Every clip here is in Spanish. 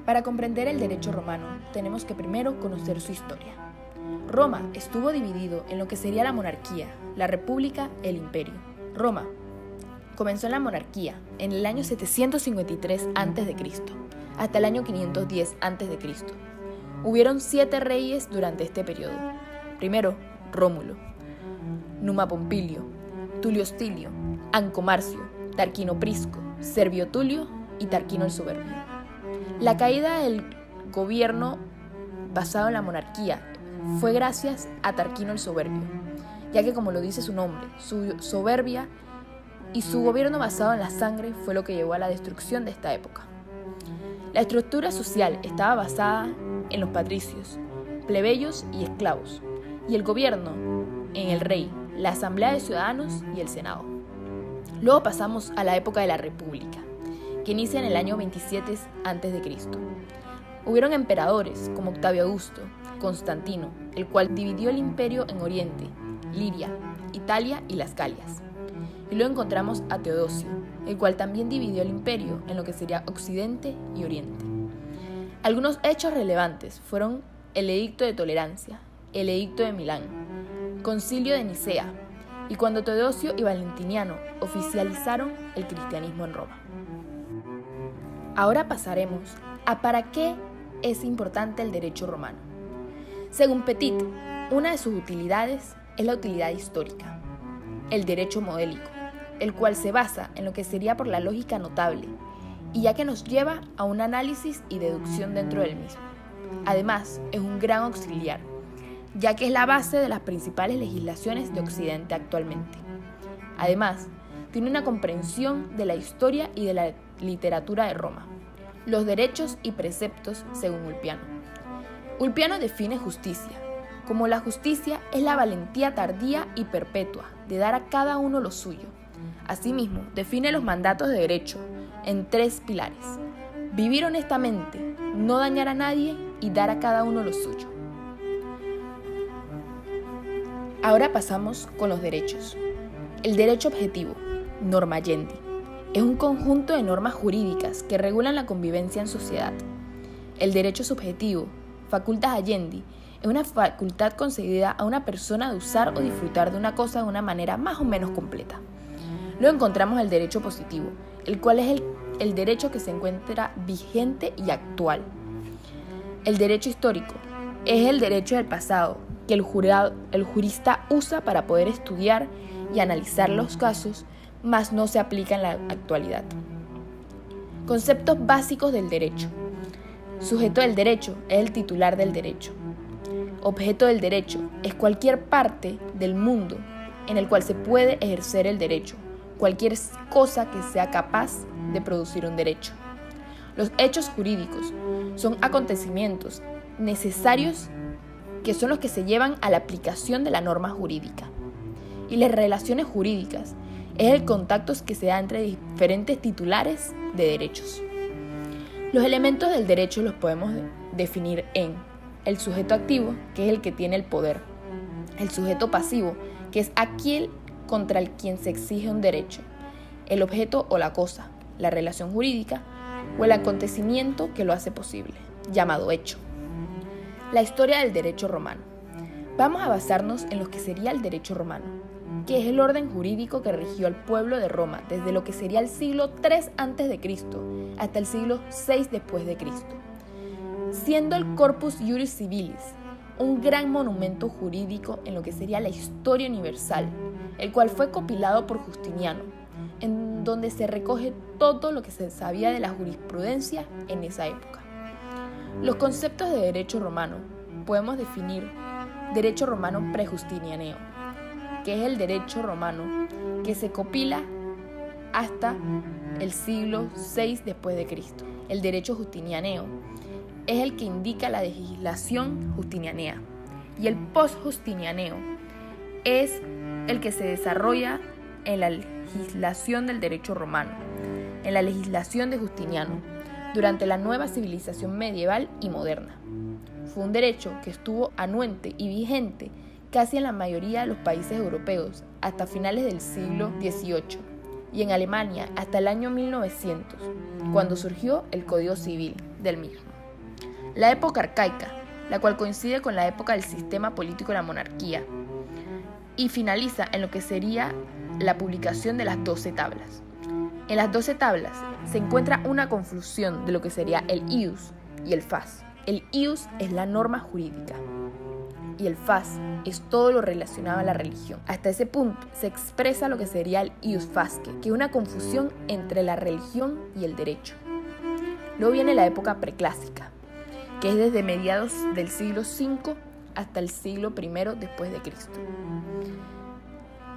Para comprender el derecho romano, tenemos que primero conocer su historia. Roma estuvo dividido en lo que sería la monarquía, la república, el imperio. Roma comenzó en la monarquía en el año 753 a.C. hasta el año 510 a.C. Hubieron 7 reyes durante este periodo. Primero, Rómulo, Numa Pompilio, Tulio Hostilio, Anco Marcio, Tarquino Prisco, Servio Tulio y Tarquino el Soberbio. La caída del gobierno basado en la monarquía fue gracias a Tarquino el Soberbio, ya que, como lo dice su nombre, su soberbia y su gobierno basado en la sangre fue lo que llevó a la destrucción de esta época. La estructura social estaba basada en los patricios, plebeyos y esclavos, y el gobierno en el rey, la asamblea de ciudadanos y el senado. Luego pasamos a la época de la república, que inicia en el año 27 a.C. Hubieron emperadores como Octavio Augusto, Constantino, el cual dividió el imperio en Oriente, Liria, Italia y las Galias. Y luego encontramos a Teodosio, el cual también dividió el imperio en lo que sería Occidente y Oriente. Algunos hechos relevantes fueron el Edicto de Tolerancia, el Edicto de Milán, Concilio de Nicea, y cuando Teodosio y Valentiniano oficializaron el cristianismo en Roma. Ahora pasaremos a para qué es importante el derecho romano. Según Petit, una de sus utilidades es la utilidad histórica, el derecho modélico, el cual se basa en lo que sería por la lógica notable, y ya que nos lleva a un análisis y deducción dentro del mismo. Además, es un gran auxiliar, ya que es la base de las principales legislaciones de Occidente actualmente. Además, tiene una comprensión de la historia y de la literatura de Roma, los derechos y preceptos según Ulpiano. Ulpiano define justicia como la justicia es la valentía tardía y perpetua de dar a cada uno lo suyo. Asimismo, define los mandatos de derecho en 3 pilares: vivir honestamente, no dañar a nadie y dar a cada uno lo suyo. Ahora pasamos con los derechos. El derecho objetivo, norma Allende, es un conjunto de normas jurídicas que regulan la convivencia en sociedad. El derecho subjetivo, facultas Allende, es una facultad concedida a una persona de usar o disfrutar de una cosa de una manera más o menos completa. Luego encontramos el derecho positivo, el cual es el derecho que se encuentra vigente y actual. El derecho histórico es el derecho del pasado que el jurista usa para poder estudiar y analizar los casos, mas no se aplica en la actualidad. Conceptos básicos del derecho. Sujeto del derecho es el titular del derecho. Objeto del derecho es cualquier parte del mundo en el cual se puede ejercer el derecho, cualquier cosa que sea capaz de producir un derecho. Los hechos jurídicos son acontecimientos necesarios que son los que se llevan a la aplicación de la norma jurídica. Y las relaciones jurídicas es el contacto que se da entre diferentes titulares de derechos. Los elementos del derecho los podemos definir en el sujeto activo, que es el que tiene el poder; el sujeto pasivo, que es aquel contra el quien se exige un derecho; el objeto o la cosa, la relación jurídica o el acontecimiento que lo hace posible, llamado hecho. La historia del derecho romano. Vamos a basarnos en lo que sería el derecho romano, que es el orden jurídico que rigió al pueblo de Roma desde lo que sería el siglo III a.C. hasta el siglo VI después de Cristo, siendo el Corpus Juris Civilis un gran monumento jurídico en lo que sería la historia universal, el cual fue compilado por Justiniano, en donde se recoge todo lo que se sabía de la jurisprudencia en esa época. Los conceptos de derecho romano podemos definir derecho romano prejustinianeo, que es el derecho romano que se compila hasta el siglo VI después de Cristo. El derecho justinianeo es el que indica la legislación justinianea, y el post-justinianeo es el que se desarrolla en la legislación del derecho romano, en la legislación de Justiniano, durante la nueva civilización medieval y moderna. Fue un derecho que estuvo anuente y vigente casi en la mayoría de los países europeos hasta finales del siglo XVIII, y en Alemania hasta el año 1900, cuando surgió el Código Civil del mismo. La época arcaica, la cual coincide con la época del sistema político de la monarquía, y finaliza en lo que sería la publicación de las 12 tablas. En las 12 tablas se encuentra una confusión de lo que sería el ius y el fas. El ius es la norma jurídica y el fas es todo lo relacionado a la religión. Hasta ese punto se expresa lo que sería el ius fasce, que es una confusión entre la religión y el derecho. Luego viene la época preclásica, que es desde mediados del siglo V hasta el siglo I después de Cristo.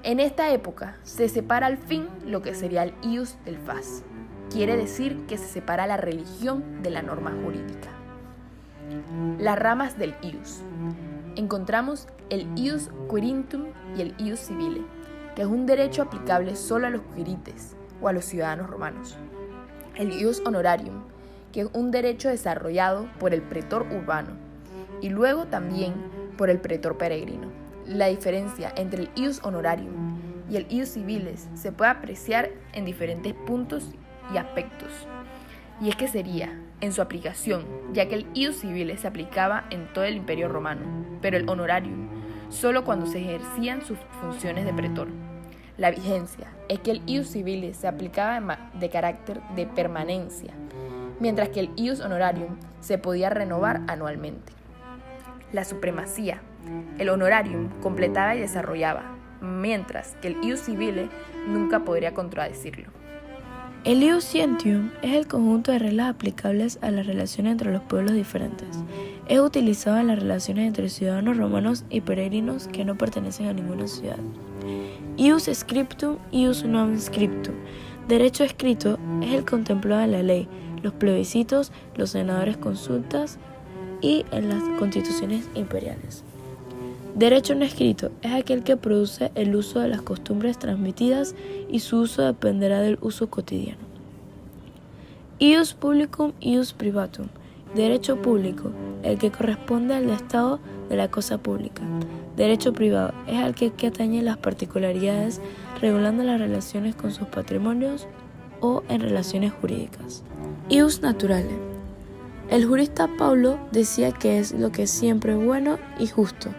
En esta época se separa al fin lo que sería el ius del fas. Quiere decir que se separa la religión de la norma jurídica. Las ramas del ius. Encontramos el ius quiritum y el ius civile, que es un derecho aplicable solo a los quirites o a los ciudadanos romanos. El ius honorarium, que es un derecho desarrollado por el pretor urbano y luego también por el pretor peregrino. La diferencia entre el ius honorarium y el ius civiles se puede apreciar en diferentes puntos y aspectos. Y es que sería en su aplicación, ya que el ius civiles se aplicaba en todo el Imperio Romano, pero el honorarium solo cuando se ejercían sus funciones de pretor. La vigencia es que el ius civiles se aplicaba de carácter de permanencia, mientras que el ius honorarium se podía renovar anualmente. La supremacía. El honorarium completaba y desarrollaba, mientras que el ius civile nunca podría contradecirlo. El ius scientium es el conjunto de reglas aplicables a las relaciones entre los pueblos diferentes. Es utilizado en las relaciones entre ciudadanos romanos y peregrinos que no pertenecen a ninguna ciudad. Ius scriptum, ius non scriptum. Derecho escrito es el contemplado en la ley, los plebiscitos, los senadores consultas y en las constituciones imperiales. Derecho no escrito es aquel que produce el uso de las costumbres transmitidas y su uso dependerá del uso cotidiano. Ius publicum, ius privatum. Derecho público, el que corresponde al estado de la cosa pública. Derecho privado es aquel que atañe las particularidades regulando las relaciones con sus patrimonios o en relaciones jurídicas. Ius naturale. El jurista Paulo decía que es lo que es siempre bueno y justo.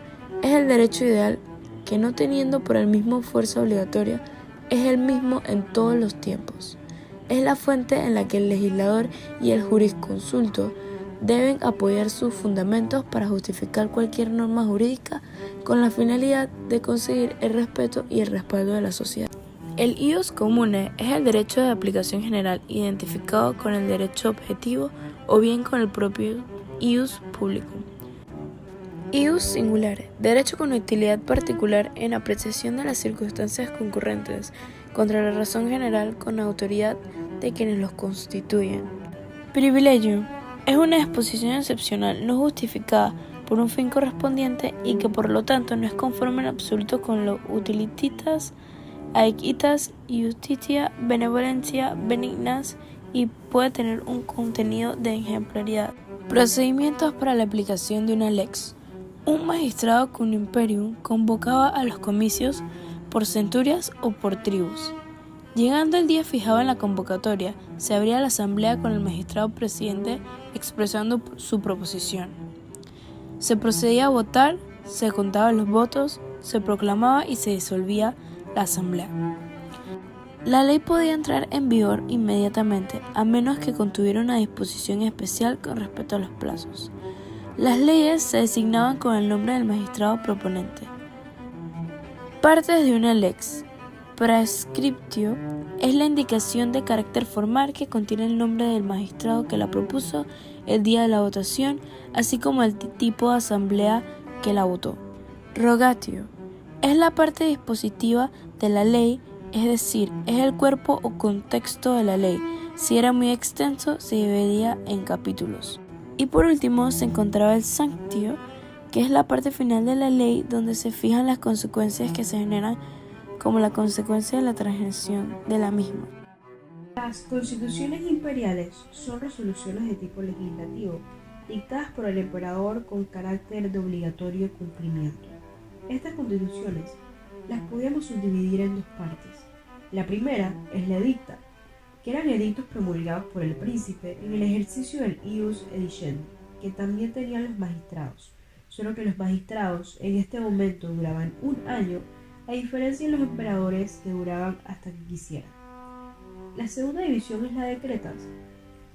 Es el derecho ideal que, no teniendo por el mismo fuerza obligatoria, es el mismo en todos los tiempos. Es la fuente en la que el legislador y el jurisconsulto deben apoyar sus fundamentos para justificar cualquier norma jurídica con la finalidad de conseguir el respeto y el respaldo de la sociedad. El ius comune es el derecho de aplicación general identificado con el derecho objetivo o bien con el propio ius publicum. Ius singulare, derecho con utilidad particular en apreciación de las circunstancias concurrentes contra la razón general con autoridad de quienes los constituyen. Privilegium es una disposición excepcional no justificada por un fin correspondiente y que por lo tanto no es conforme en absoluto con lo utilitatis, aequitas, justitia, benevolencia, benignas y puede tener un contenido de ejemplaridad. Procedimientos para la aplicación de una lex. Un magistrado con imperium convocaba a los comicios por centurias o por tribus. Llegando el día fijado en la convocatoria, se abría la asamblea con el magistrado presidente expresando su proposición. Se procedía a votar, se contaban los votos, se proclamaba y se disolvía la asamblea. La ley podía entrar en vigor inmediatamente, a menos que contuviera una disposición especial con respecto a los plazos. Las leyes se designaban con el nombre del magistrado proponente. Partes de una lex. Prescriptio es la indicación de carácter formal que contiene el nombre del magistrado que la propuso, el día de la votación, así como el tipo de asamblea que la votó. Rogatio es la parte dispositiva de la ley, es decir, es el cuerpo o contexto de la ley. Si era muy extenso, se dividía en capítulos. Y por último se encontraba el sanctio, que es la parte final de la ley donde se fijan las consecuencias que se generan como la consecuencia de la transgresión de la misma. Las constituciones imperiales son resoluciones de tipo legislativo, dictadas por el emperador con carácter de obligatorio cumplimiento. Estas constituciones las podíamos subdividir en dos partes. La primera es la edicta, que eran edictos promulgados por el príncipe en el ejercicio del ius edicendi. que también tenían los magistrados, solo que los magistrados en este momento duraban un año, a diferencia de los emperadores que duraban hasta que quisieran. La segunda división es la de Cretas,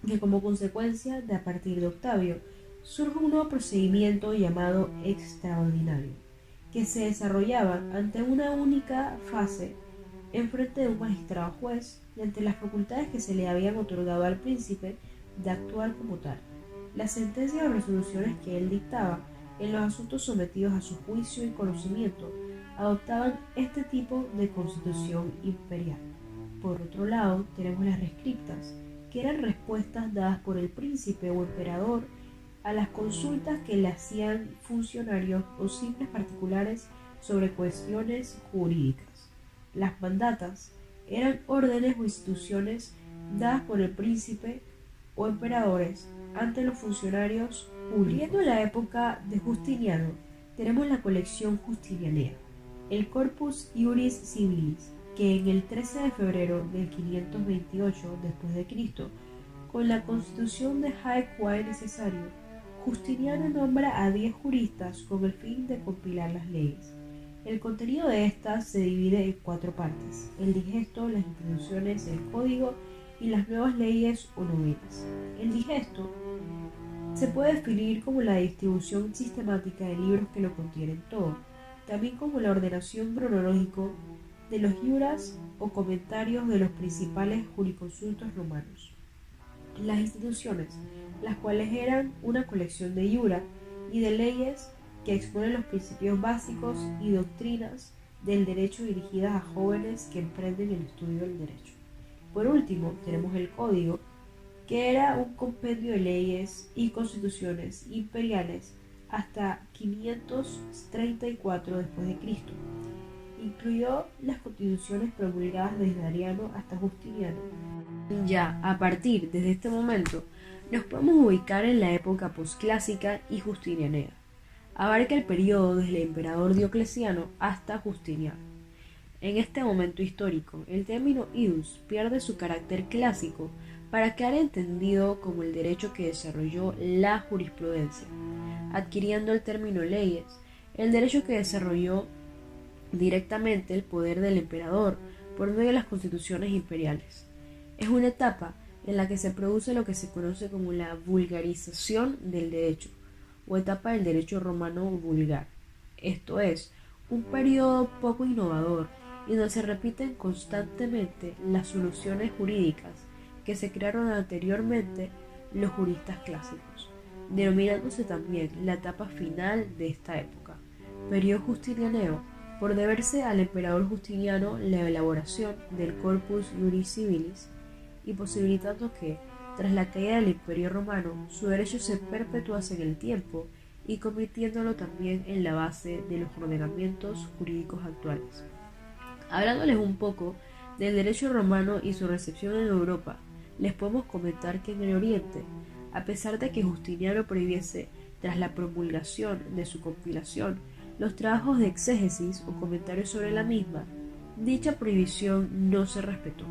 que como consecuencia de a partir de Octavio surge un nuevo procedimiento llamado extraordinario, que se desarrollaba ante una única fase en frente de un magistrado juez y ante las facultades que se le habían otorgado al príncipe de actuar como tal. Las sentencias o resoluciones que él dictaba en los asuntos sometidos a su juicio y conocimiento adoptaban este tipo de constitución imperial. Por otro lado, tenemos las rescriptas, que eran respuestas dadas por el príncipe o emperador a las consultas que le hacían funcionarios o simples particulares sobre cuestiones jurídicas. Las mandatas eran órdenes o instituciones dadas por el príncipe o emperadores ante los funcionarios públicos. Viendo la época de Justiniano, tenemos la colección Justinianea, el Corpus Iuris Civilis, que en el 13 de febrero del 528 d.C., con la constitución de Haec Quae Necesario, Justiniano nombra a 10 juristas con el fin de compilar las leyes. El contenido de estas se divide en 4 partes: el digesto, las instituciones, el código y las nuevas leyes o novelas. El digesto se puede definir como la distribución sistemática de libros que lo contienen todo, también como la ordenación cronológica de los iuras o comentarios de los principales jurisconsultos romanos. Las instituciones, las cuales eran una colección de iura y de leyes que exponen los principios básicos y doctrinas del derecho dirigidas a jóvenes que emprenden el estudio del derecho. Por último, tenemos el código, que era un compendio de leyes y constituciones imperiales hasta 534 d.C. Incluyó las constituciones promulgadas desde Adriano hasta Justiniano. Ya a partir de este momento nos podemos ubicar en la época posclásica y justinianea. Abarca el periodo desde el emperador Diocleciano hasta Justiniano. En este momento histórico, el término ius pierde su carácter clásico para quedar entendido como el derecho que desarrolló la jurisprudencia, adquiriendo el término leyes, el derecho que desarrolló directamente el poder del emperador por medio de las constituciones imperiales. Es una etapa en la que se produce lo que se conoce como la vulgarización del derecho, o etapa del derecho romano vulgar. Esto es, un periodo poco innovador y donde se repiten constantemente las soluciones jurídicas que se crearon anteriormente los juristas clásicos, denominándose también la etapa final de esta época, periodo justinianeo, por deberse al emperador Justiniano la elaboración del Corpus Iuris Civilis y posibilitando que, tras la caída del Imperio Romano, su derecho se perpetuase en el tiempo y convirtiéndolo también en la base de los ordenamientos jurídicos actuales. Hablándoles un poco del derecho romano y su recepción en Europa, les podemos comentar que en el Oriente, a pesar de que Justiniano prohibiese, tras la promulgación de su compilación, los trabajos de exégesis o comentarios sobre la misma, dicha prohibición no se respetó,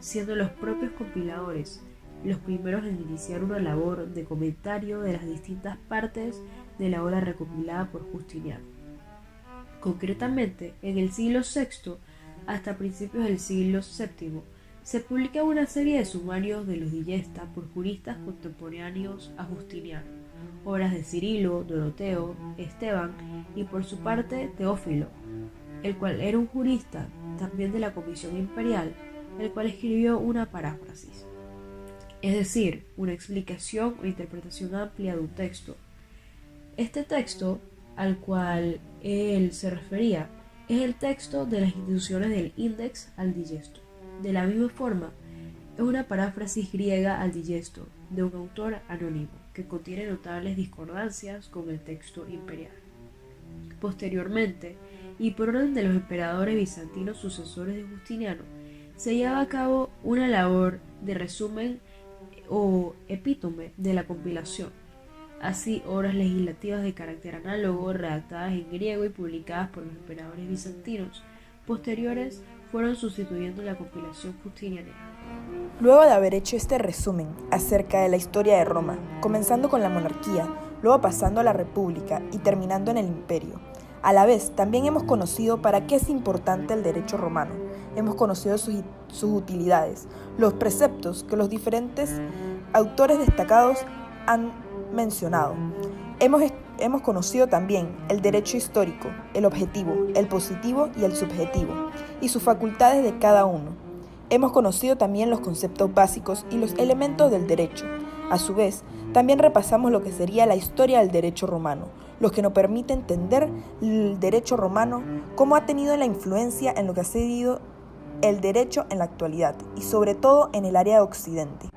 siendo los propios compiladores los primeros en iniciar una labor de comentario de las distintas partes de la obra recopilada por Justiniano. Concretamente, en el siglo VI hasta principios del siglo VII, se publica una serie de sumarios de los digesta por juristas contemporáneos a Justiniano, obras de Cirilo, Doroteo, Esteban y por su parte Teófilo, el cual era un jurista también de la Comisión Imperial, el cual escribió una paráfrasis, es decir, una explicación o interpretación amplia de un texto. Este texto al cual él se refería es el texto de las instituciones del Index al Digesto. De la misma forma, es una paráfrasis griega al Digesto de un autor anónimo que contiene notables discordancias con el texto imperial. Posteriormente, y por orden de los emperadores bizantinos sucesores de Justiniano, se lleva a cabo una labor de resumen o epítome de la compilación. Así, obras legislativas de carácter análogo, redactadas en griego y publicadas por los emperadores bizantinos posteriores, fueron sustituyendo la compilación justiniana. Luego de haber hecho este resumen acerca de la historia de Roma, comenzando con la monarquía, luego pasando a la república y terminando en el imperio, a la vez también hemos conocido para qué es importante el derecho romano, hemos conocido sus utilidades, los preceptos que los diferentes autores destacados han mencionado. Hemos conocido también el derecho histórico, el objetivo, el positivo y el subjetivo, y sus facultades de cada uno. Hemos conocido también los conceptos básicos y los elementos del derecho. A su vez, también repasamos lo que sería la historia del derecho romano, lo que nos permite entender el derecho romano, cómo ha tenido la influencia en lo que ha sido el derecho en la actualidad y sobre todo en el área de Occidente.